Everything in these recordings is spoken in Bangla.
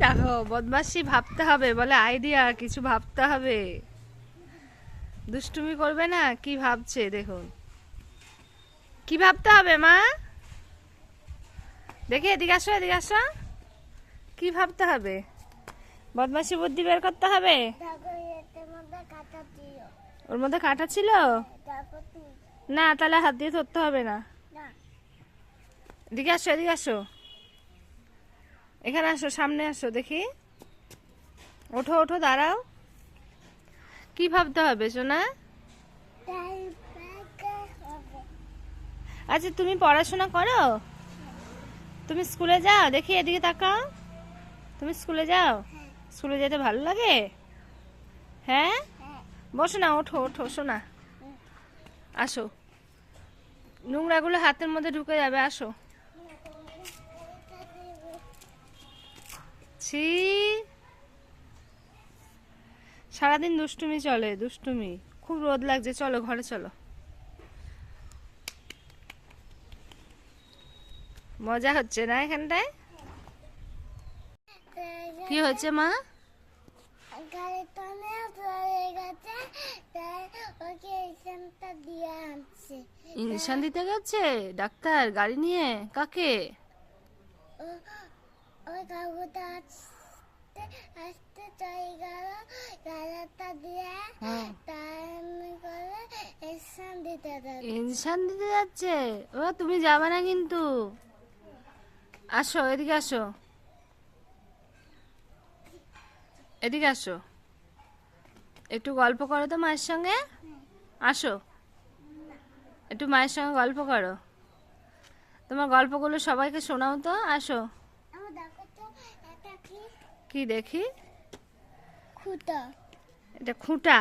দেখো বদমাশি ভাবতে হবে, বলে আইডিয়া কিছু ভাবতে হবে। দুষ্টুমি করবে না, কি ভাবছে দেখুন। কি ভাবতে হবে মা? দেখি এদিকে আসো, এদিকে আসো। কি ভাবতে হবে? বদমাশি বুদ্ধি বের করতে হবে। ওর মধ্যে কাঁটা ছিল না, তাহলে হাত দিয়ে ধরতে হবে না। এদিকে আসো, এদিকে আসো, এখানে আসো, সামনে আসো দেখি। ওঠো ওঠো, দাঁড়াও। কি ভাবতে হবে সোনা? আচ্ছা তুমি পড়াশোনা করো? তুমি স্কুলে যাও? দেখি এদিকে তাকাও। তুমি স্কুলে যাও? স্কুলে যেতে ভালো লাগে? হ্যাঁ, বসো না, ওঠো ওঠো সোনা, আসো। নোংরাগুলো হাতের মধ্যে ঢুকে যাবে, আসো। ছি, সারাদিন দুষ্টুমি চলে, দুষ্টুমি। খুব রোদ লাগছে, চলো ঘরে চলো। মজা হচ্ছে না এখানটায়? কি হচ্ছে মা? ইনজেকশন দিতে গেছে ডাক্তার গাড়ি নিয়ে? কাকে? ইনজেকশন দিতে যাচ্ছে ও, তুমি যাবে না কিন্তু। আসো এদিকে আসো, এদিকে আসো, একটু গল্প করো তো মায়ের সঙ্গে। আসো, একটু মায়ের সঙ্গে গল্প করো। তোমার গল্পগুলো সবাইকে শোনাও তো, আসো। কি দেখি? খুঁটা। এটা খুঁটা?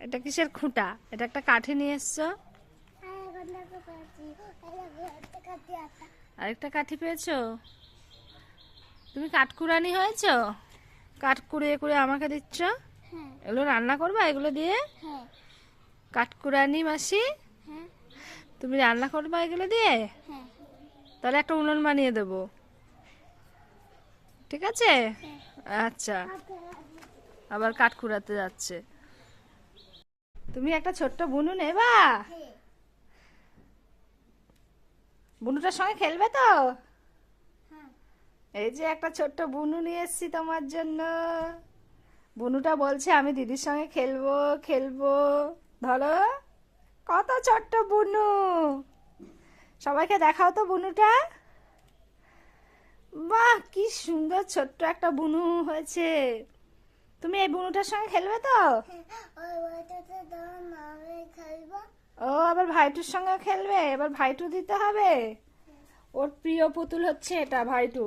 এটা কিসের খুঁটা? এটা একটা কাঠি নিয়ে এসছো। আরেকটা কাঠি পেয়েছো? তুমি কাঠকুড়ানি হয়েছো? কাঠ কুড়িয়ে কুড়িয়ে আমাকে দিচ্ছ? এগুলো রান্না করবা এগুলো দিয়ে? কাঠকুড়ানি মাসি, তুমি রান্না করবা এগুলো দিয়ে? তাহলে একটা উনুন বানিয়ে দেবো, ঠিক আছে? আচ্ছা, আবার কাঠ কুড়াতে যাচ্ছে। তুমি একটা ছোট্ট বুনু নেবা? বুনুটার সঙ্গে খেলবে তো? এই যে একটা ছোট্ট বুনু নিয়ে এসেছি তোমার জন্য। বুনুটা বলছে আমি দিদির সঙ্গে খেলবো খেলবো। ধরো, কত ছোট্ট বুনু। সবাইকে দেখাও তো বুনুটা। বাহ, কি সুন্দর ছোট্ট একটা বুনু হয়েছে। তুমি এই বুনুটার সঙ্গে খেলবে তো? ও আবার ভাইটুর সঙ্গে খেলবে? এবার ভাইটু দিতে হবে। ওর প্রিয় পুতুল হচ্ছে এটা, ভাইটু।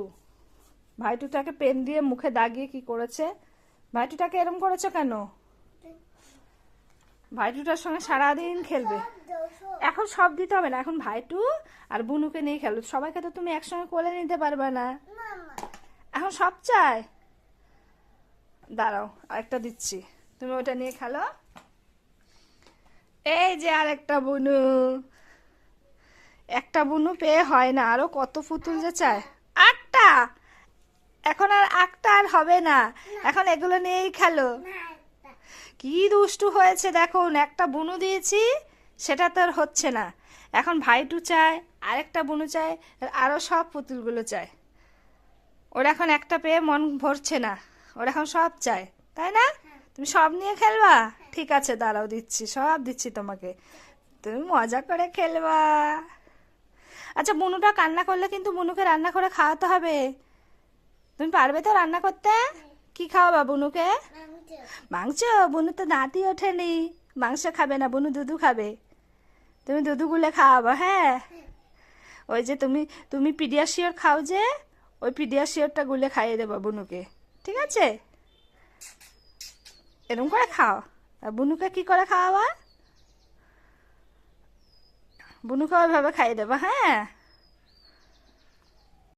ভাইটুটাকে পেন দিয়ে মুখে দাগিয়ে কি করেছে? ভাইটুটাকে এরম করেছো কেন? ভাইটুটার সঙ্গে সারাদিন খেলবে। এখন সব দিতে হবে না, এখন ভাইটু আর বুনুকে নিয়ে খেলো। সবাইকে তো তুমি একসঙ্গে কোলে নিতে পারবে না। এখন সব চাই। দাঁড়াও, আরেকটা দিচ্ছি, তুমি ওটা নিয়ে খেলো। এই যে আরেকটা বুনু। একটা বুনু পেয়ে হয় না, আরো কত পুতুল যে চায়। আটটা? এখন আর আটটা আর হবে না, এখন এগুলো নিয়েই খেলো। কি দুষ্টু হয়েছে দেখুন, একটা বুনু দিয়েছি সেটা তো আর হচ্ছে না। এখন ভাইটু চায়, আরেকটা বুনু চায়, আরো সব পুতুলগুলো চায়। ওর এখন একটা পেয়ে মন ভরছে না, ওর এখন সব চায়, তাই না? তুমি সব নিয়ে খেলবা? ঠিক আছে, দাঁড়াও, দিচ্ছি, সব দিচ্ছি তোমাকে, তুমি মজা করে খেলবা। আচ্ছা, বুনুটা কান্না করলে কিন্তু বুনুকে রান্না করে খাওয়াতে হবে। তুমি পারবে তো রান্না করতে? কি খাওয়াবা বুনুকে? মাংস? বুনু তো দাঁতই ওঠেনি, মাংস খাবে না, বুনু দুধু খাবে। তুমি দুধু গুলে খাওয়াবো, হ্যাঁ? ওই যে তুমি তুমি পিডিয়াশিওর খাও যে, ওই পিডিয়াশিওরটা গুলে খাইয়ে দেবো বুনুকে, ঠিক আছে? এরকম করে খাও। আর বুনুকে কি করে খাওয়াবা? বুনুকে ওইভাবে খাইয়ে দেবো, হ্যাঁ?